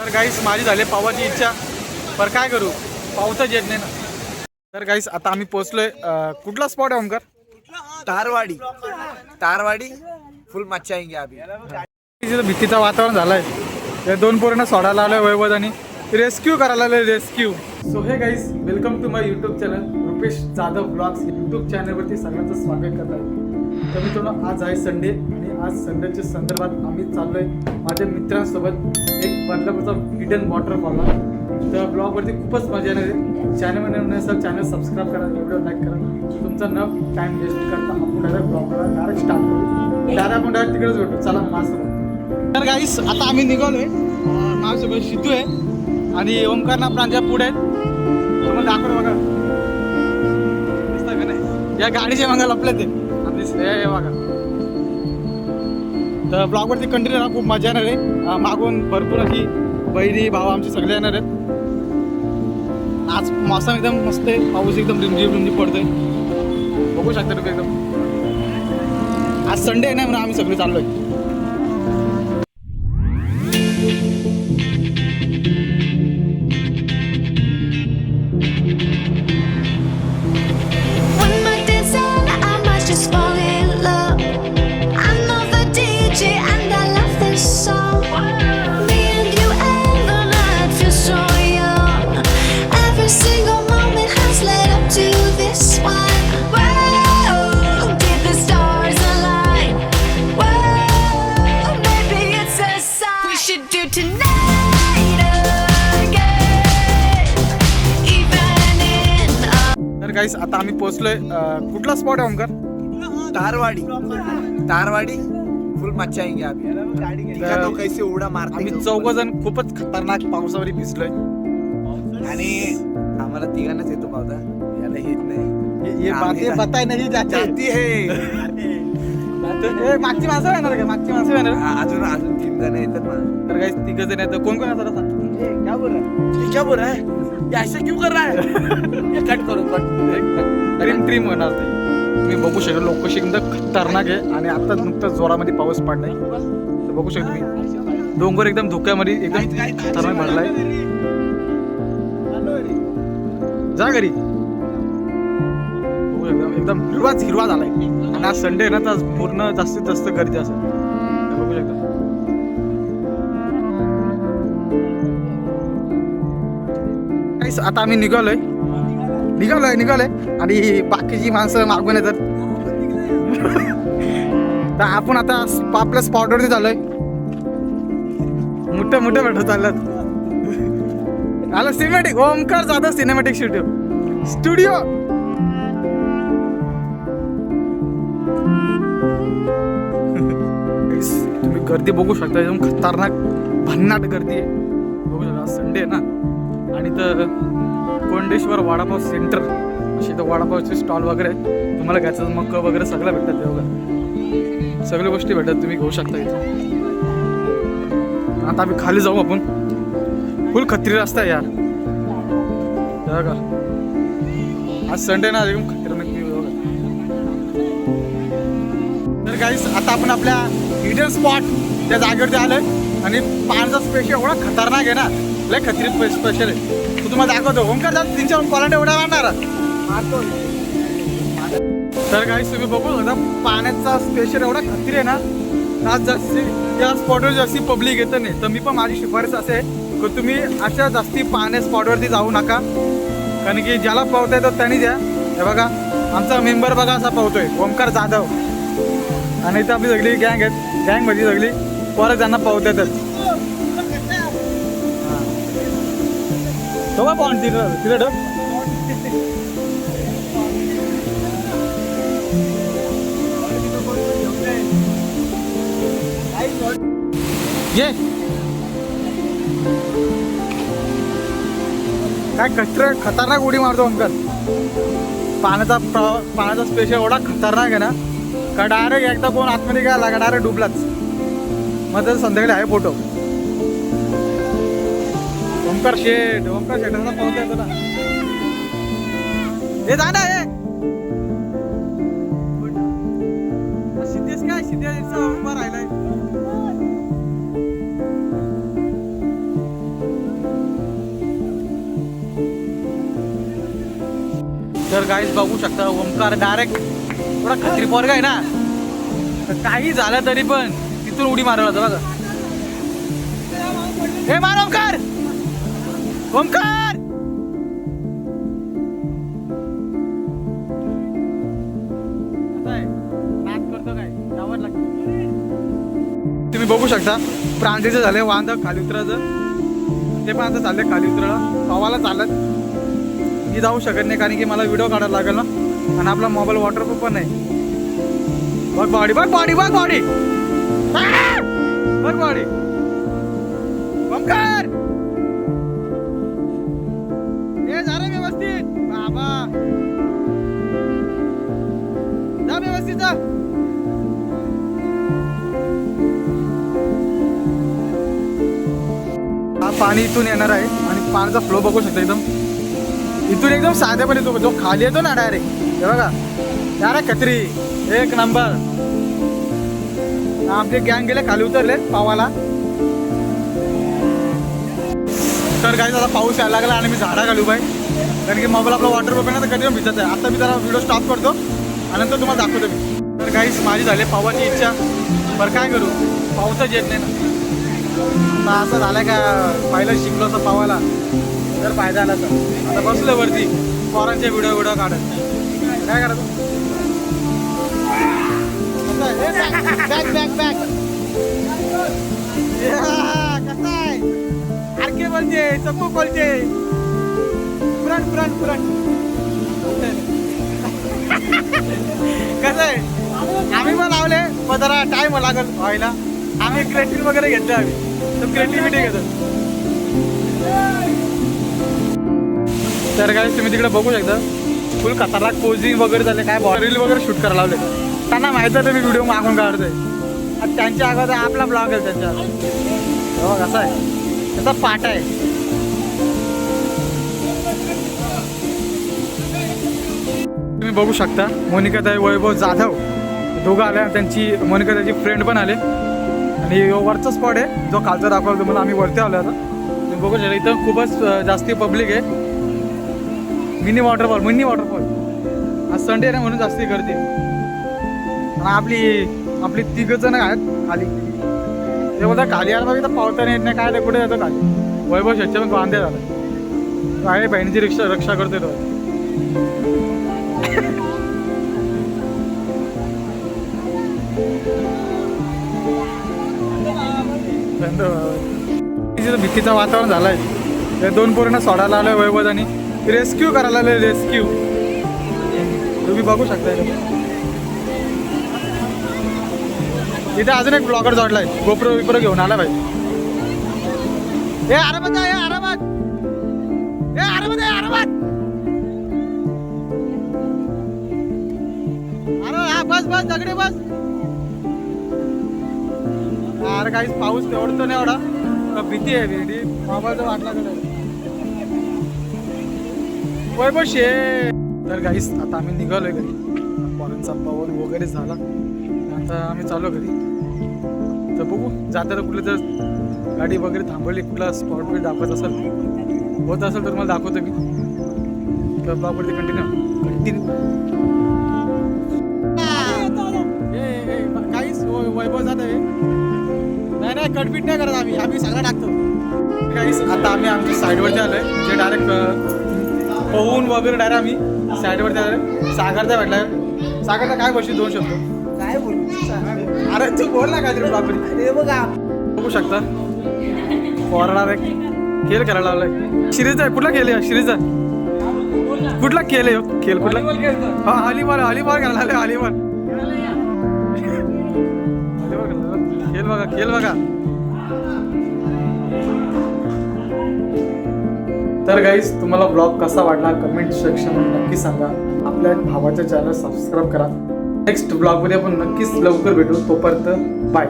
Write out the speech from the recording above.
तर गाईस माझी झाली पावाची इच्छा, पर काय करू, पावसाच येत नाही ना. तर गाईस आता आम्ही पोहोचलोय. कुठला स्पॉट आहे ओमकार? तारवाडी. तारवाडी फुल मच्छा आएंगे अभी. तिथं भीतीचं वातावरण झालंय. ते दोन पोरांना सोडायला आलोय वैभव आणि रेस्क्यू करायला आलोय. Rescue. So hey guys, welcome to my YouTube channel Rupesh Jadhav blogs. YouTube चॅनलवरती सगळ्यांचं स्वागत करत आहे. तर मित्रांनो, आज आहे संडे आणि आज संडेच्या संदर्भात आम्ही चाललोय माझ्या मित्रांसोबत एक बदलापूरचा हिडन वॉटरफॉलला. त्या ब्लॉगवरती खूपच मजा येणार आहे. चॅनलमध्ये नसेल चॅनल सबस्क्राईब करा, व्हिडिओ लाईक करा. तुमचा न टाइम वेस्ट करता आपण डायरेक्ट ब्लॉगला डायरेक्ट स्टार्ट करू. आपण डायरेक्ट तिकडेच भेटू. चला माझं. तर गाईस आता आम्ही निघालोय. माझ्यासोबत शितू आहे आणि ओमकारना प्रांजा पुढे आहेत. तुम्हाला दाखवतो बघा, दिसतं का नाही? या गाडीच्या मागे लपले ते हे बघा. तर ब्लॉगवरती कंटिन्यू राहा, खूप मजा येणार आहे. मागून भरपूर अशी बहिणी भाऊ आमचे सगळे येणार आहेत. आज मौसम एकदम मस्त आहे, पाऊस एकदम रिमझिम पडतोय, बघू शकता तुम्ही. एकदम आज संडे आहे ना, म्हणून आम्ही सगळे चाललोय. गाईस आता आम्ही पोहोचलोय. कुठला स्पॉट आहे ओमकार? तारवाडी. तारवाडी फुल मच्छा आएंगे अभी. तो कैसे उडा मारते. आम्ही 4 जण खूपच खतरनाक पावसावरी भिजलोय आणि आम्हाला तिघांनाच येतो पावसा, याला येत नाही. ये बातें बताय नाही जाती है. मागची माणसं येणार का? मागची माणसं येणार. अजून 3 जण येतात ना. तर गाईस 3 जण येतात. कोण कोण येतात आता? क्या बोल रहा है? क्या बोल रहा है? ये ऐसे क्यों कर रहा है? कट करो, कट. ट्रीम होणार ते. तुम्ही बघू शकता लोकेशन एकदम खतरनाक आहे आणि आता नुकताच जोरामध्ये पाऊस पडलाय. तर बघू शकता तुम्ही, डोंगर एकदम धोक्यामध्ये एकदम खतरनाक भरलाय. जा घरी. बघू शकता एकदम हिरवा झालाय आणि आज संडे आहे ना, तर पूर्ण जास्तीत जास्त गर्दी असेल. बघू शकता. आता आम्ही निघालोय आणि बाकीची माणसं मागून येतात. तर आपण आता आपल्या स्पॉटवरती झालोय. मोठं भेटत चाललं आला. Cinematic Omkar Jadhav cinematic studio. तुम्ही गर्दी बघू शकता, एकदम खतरनाक भन्नाट गर्दी आहे. बघू शकता संडे आहे ना. आणि तर कोंडेश्वर वडापाव सेंटर अशी तर वडापावचे स्टॉल वगैरे तुम्हाला घ्यायचं, मग वगैरे सगळं भेटतात. ते बघा सगळ्या गोष्टी भेटतात, तुम्ही घेऊ शकता इथे. आता आम्ही खाली जाऊ. आपण फुल खत्री रस्ता आहे यार. बघा आज संडे ना, एकदम खतरनाक बघा. तर गाईस आता आपण आपल्या हिडन स्पॉट त्या जागेवरती आलोय आणि पाण्याचा स्पेशल एवढा खतरनाक आहे ना, लय खत्री स्पेशल आहे. तो तुम्हाला दाखवतो. ओमकार जात 3-4 कॉलंटे उड्या मारणार. तर गाईस तुम्ही बघू शकता पाण्याचा स्पेशल एवढा खत्री आहे ना. आज जास्ती या स्पॉटवर जास्ती पब्लिक येतं नाही. तर मी पण माझी शिफारस असे आहे की तुम्ही अशा जास्ती पाण्या स्पॉटवरती जाऊ नका, कारण की ज्याला पावता येतो त्यांनी द्या. हे बघा आमचा मेंबर बघा असा पावतोय, ओमकार जाधव. आणि इथं आपली सगळी गँग आहेत. गँगमध्ये सगळी परत त्यांना पावता येतात. तो पॉइंट तिथे ठेव. ये काय खतरनाक उडी मारतो ओमकार. पाण्याचा स्पेशल एवढा खतरनाक आहे ना, का डायरेक्ट एकदा कोण आतमध्ये काय लागा डायरेक्ट डुबलाच. मग तर संध्याकाळी आहे फोटो. ओमकार शेटाचा पावता येतो ना. हे जा ना. हे सिद्धेश काय सिद्धेशचा उभा राहिलाय. तर गाईज बघू शकता ओमकार डायरेक्ट थोडा खत्री पोरगा आहे ना, तर काही झालं तरी पण तिथून उडी मारला होता बघा. हे मार ओमकार, ओमकार नाच करतो काय जावं लागतं. तुम्ही बघू शकता प्रांतीचं झालंय वांद खाली उतरायचं, ते पण आता चाललंय खाली उतरायला. पावाला चालत मी जाऊ शकत नाही कारण की मला व्हिडिओ काढायला लागेल ना, आणि आपला मोबाईल वॉटरप्रूफ पण नाही. बघ बॉडी, बघ बॉडी, बघ बॉडी, बघ बॉडी. ओमकार हे झालं व्यवस्थित बाबा, जा व्यवस्थित जा. हा पाणी इथून येणार आहे आणि पाण्याचा फ्लो बघू शकता एकदम इथून एकदम साधेपणे येतो, जो खाली येतो ना डायरेक्ट. हे बघा डायरेक्ट खत्री एक नंबर. आपले गँग गेले खाली उतरले पावाला. तर काही आता पाऊस यायला लागला आणि मी झाडा घालू बाई, कारण की मोबाईल आपला वॉटरप्रूफ आहे ना, तर कधी पण भिजत आहे. आता मी जरा व्हिडिओ स्टॉप करतो आणि नंतर तुम्हाला दाखवतो मी. तर काहीच माझी झाली पावाची इच्छा, बरं काय करू पाऊसच येत नाही ना. आता असं झालं का पहिलं शिकलो असं पावाला जर फायदा आला तर. आता बसलो वरती पोरांचे व्हिडिओ काढत, काय करायचं. बॅक बॅक बॅक कसं आहे आरके बोलते, चप्पू बोलते, पुरण पुरण पुरण. कसं आहे आम्ही पण लावले पण जरा टाइम लागेल व्हायला. आम्ही क्रिएटिव्ह वगैरे घेतलं, आम्ही तर क्रिएटिव्हिटी घेतो. तर काय तुम्ही तिकडे बघू शकता फुल खतरनाक पोजिंग वगैरे झाले, काय रील वगैरे शूट करायला लावले. त्यांना माहिती आहे मी व्हिडिओ मागून काढतोय आणि त्यांच्या अगोदर आपला ब्लॉग आहे त्यांच्या. हो कसं आहे त्याचा पाठ आहे. तुम्ही बघू शकता मोनिकाताई वैभव जाधव दोघं आले, त्यांची मोनिकाताईची फ्रेंड पण आले. आणि वरचा स्पॉट आहे जो खालचा दाखवला तुम्हाला, आम्ही वरती आलो आता. तुम्ही बघू शकता इथं खूपच जास्ती पब्लिक आहे. मिनी वॉटरफॉल आज संडे आहे ना म्हणून जास्ती गर्दी. आपली तिघ जण आहेत खाली. ते बोलता खाली आला बघा पावता येत नाही काय, कुठे येतो खाली. वैभव शेटचे पण बांधे झाला आहे, बहिणीची रक्षा करतोय तो. भीतीचं वातावरण झालंय. ते दोन पोरांना सोडायला आलोय वैभव आणि रेस्क्यू करायला आलोय. रेस्क्यू तुम्ही बघू शकता. इथे अजून एक ब्लॉगर जोडलाय, गोप्रो घेऊन आला भाई. हे आरामात आहे, आरामात, हे आरामात आहे, आरामात. अरे हा बस बस दगडे बस. अरे काहीच पाऊस तेवढतो नाही एवढा, भीती आहे भीती. मोबाईलचा वाटला गेला वैभव शे. तर काहीच आता आम्ही निघालोय घरी. पोरांचा पाऊस वगैरे झाला, आता आम्ही चाललो घरी. तर बघू जाताना कुठलं जर गाडी वगैरे थांबवली, कुठला स्पॉट वगैरे दाखवत असेल होत असेल तर मला दाखवतो मी. तर ब्लॉगवरती कंटिन्यू काहीच वैभव जात आहे. नाही कटपीट नाही करत आम्ही सगळं टाकतो. काहीच आता आम्ही आमच्या साईडवरती आलोय, जे डायरेक्ट पोहून वगैरे डायरेक्ट आम्ही साईडवरती आलोय. सागरचा भेटलाय. सागरचा काय गोष्टी दोन शब्द काय बोलू. अरे तू बोल ना काहीतरी बापरे. बघू शकता पोराला एक खेळ करायला लावलाय. सिरीज आहे कुठला खेळ आहे सिरीज कुठला खेळ आहे खेळ कुठला. हा हॉलीबॉल करायला लागले. हॉलीबॉल खेळ बघा. तर गाईज तुम्हाला ब्लॉग कसा वाटला कमेंट सेक्शन नक्की सांगा. आपल्या भावाच्या चॅनल सबस्क्राईब करा. नेक्स्ट ब्लॉगमध्ये आपण नक्कीच लवकर भेटू. तोपर्यंत बाय.